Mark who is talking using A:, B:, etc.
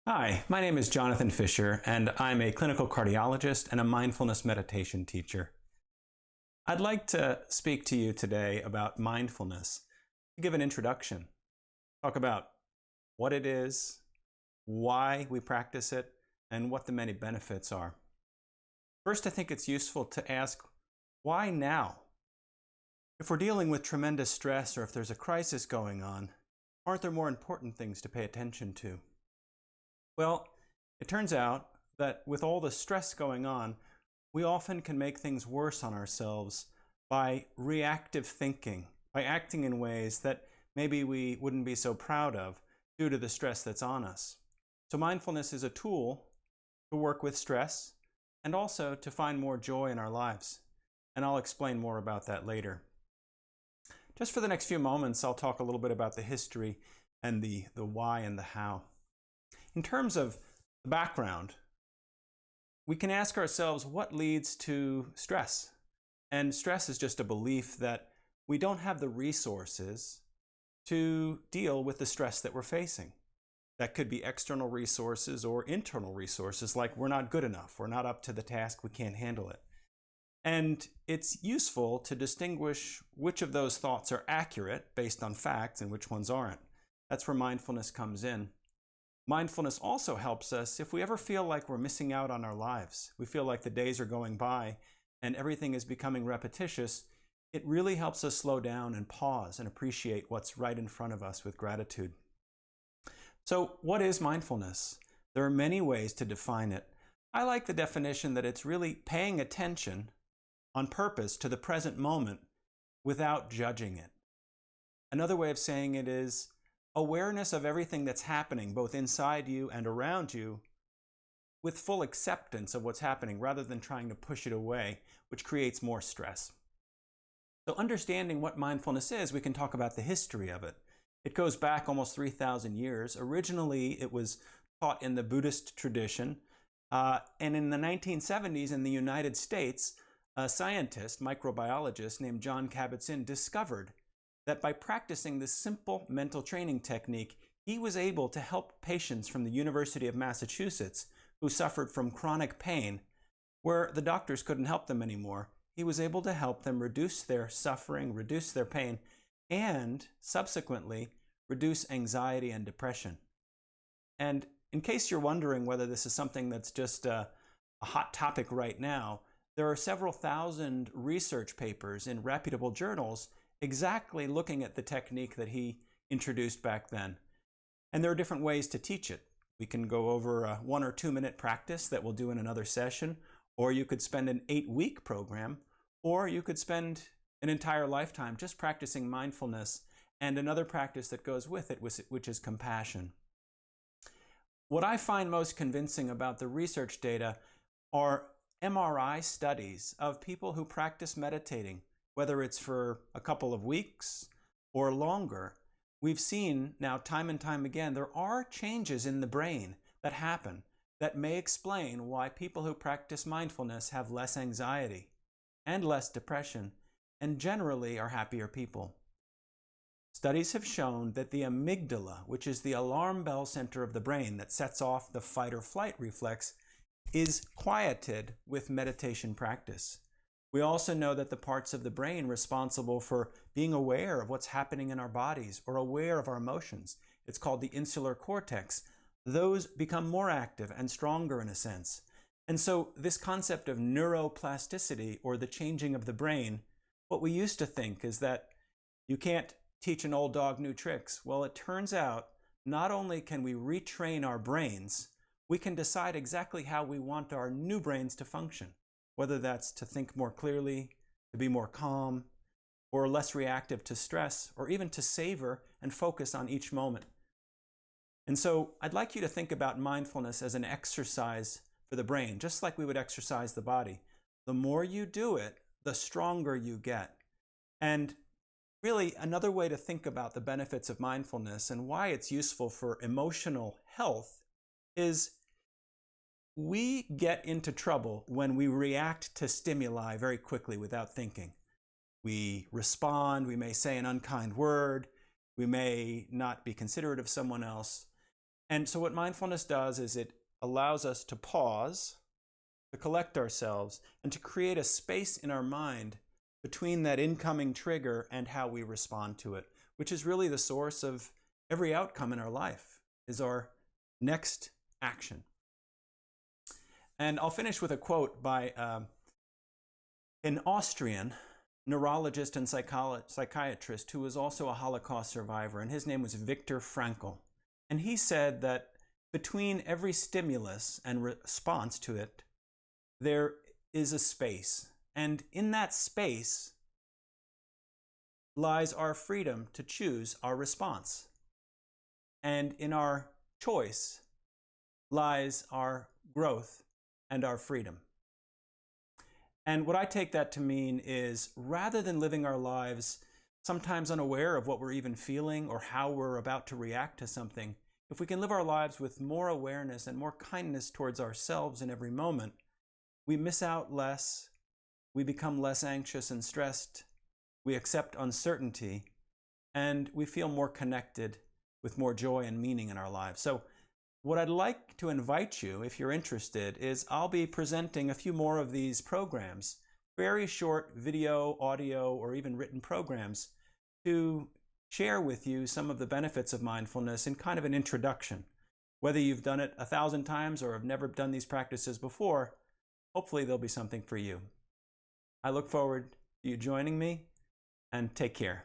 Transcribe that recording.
A: Hi, my name is Jonathan Fisher, and I'm a clinical cardiologist and a mindfulness meditation teacher. I'd like to speak to you today about mindfulness, to give an introduction, talk about what it is, why we practice it, and what the many benefits are. First, I think it's useful to ask, why now? If we're dealing with tremendous stress or if there's a crisis going on, aren't there more important things to pay attention to? Well, it turns out that with all the stress going on, we often can make things worse on ourselves by reactive thinking, by acting in ways that maybe we wouldn't be so proud of due to the stress that's on us. So mindfulness is a tool to work with stress and also to find more joy in our lives. And I'll explain more about that later. Just for the next few moments, I'll talk a little bit about the history and the why and the how. In terms of the background, we can ask ourselves what leads to stress. And stress is just a belief that we don't have the resources to deal with the stress that we're facing. That could be external resources or internal resources, like we're not good enough, we're not up to the task, we can't handle it. And it's useful to distinguish which of those thoughts are accurate based on facts and which ones aren't. That's where mindfulness comes in. Mindfulness also helps us if we ever feel like we're missing out on our lives. We feel like the days are going by and everything is becoming repetitious. It really helps us slow down and pause and appreciate what's right in front of us with gratitude. So what is mindfulness? There are many ways to define it. I like the definition that it's really paying attention on purpose to the present moment without judging it. Another way of saying it is awareness of everything that's happening, both inside you and around you, with full acceptance of what's happening rather than trying to push it away, which creates more stress. So understanding what mindfulness is, we can talk about the history of it. It goes back almost 3,000 years. Originally, it was taught in the Buddhist tradition. And in the 1970s in the United States, a scientist, microbiologist named John Kabat-Zinn discovered that by practicing this simple mental training technique, he was able to help patients from the University of Massachusetts who suffered from chronic pain, where the doctors couldn't help them anymore. He was able to help them reduce their suffering, reduce their pain, and subsequently reduce anxiety and depression. And in case you're wondering whether this is something that's just a hot topic right now, there are several thousand research papers in reputable journals exactly looking at the technique that he introduced back then. And there are different ways to teach it. We can go over a 1 or 2 minute practice that we'll do in another session, or you could spend an 8-week program, or you could spend an entire lifetime just practicing mindfulness and another practice that goes with it, which is compassion. What I find most convincing about the research data are MRI studies of people who practice meditating, whether it's for a couple of weeks or longer. We've seen now time and time again, there are changes in the brain that happen that may explain why people who practice mindfulness have less anxiety and less depression and generally are happier people. Studies have shown that the amygdala, which is the alarm bell center of the brain that sets off the fight or flight reflex, is quieted with meditation practice. We also know that the parts of the brain responsible for being aware of what's happening in our bodies or aware of our emotions, it's called the insular cortex, those become more active and stronger in a sense. And so this concept of neuroplasticity, or the changing of the brain, what we used to think is that you can't teach an old dog new tricks. Well, it turns out not only can we retrain our brains, we can decide exactly how we want our new brains to function, whether that's to think more clearly, to be more calm, or less reactive to stress, or even to savor and focus on each moment. And so I'd like you to think about mindfulness as an exercise for the brain, just like we would exercise the body. The more you do it, the stronger you get. And really, another way to think about the benefits of mindfulness and why it's useful for emotional health is we get into trouble when we react to stimuli very quickly without thinking. We respond, we may say an unkind word, we may not be considerate of someone else. And so what mindfulness does is it allows us to pause, to collect ourselves, and to create a space in our mind between that incoming trigger and how we respond to it, which is really the source of every outcome in our life, is our next action. And I'll finish with a quote by an Austrian neurologist and psychiatrist who was also a Holocaust survivor, and his name was Viktor Frankl. And he said that between every stimulus and response to it, there is a space. And in that space lies our freedom to choose our response. And in our choice lies our growth and our freedom. And what I take that to mean is, rather than living our lives sometimes unaware of what we're even feeling or how we're about to react to something, if we can live our lives with more awareness and more kindness towards ourselves in every moment, we miss out less, we become less anxious and stressed, we accept uncertainty, and we feel more connected with more joy and meaning in our lives. So what I'd like to invite you, if you're interested, is I'll be presenting a few more of these programs, very short video, audio, or even written programs, to share with you some of the benefits of mindfulness in kind of an introduction. Whether you've done it 1,000 times or have never done these practices before, hopefully there'll be something for you. I look forward to you joining me, and take care.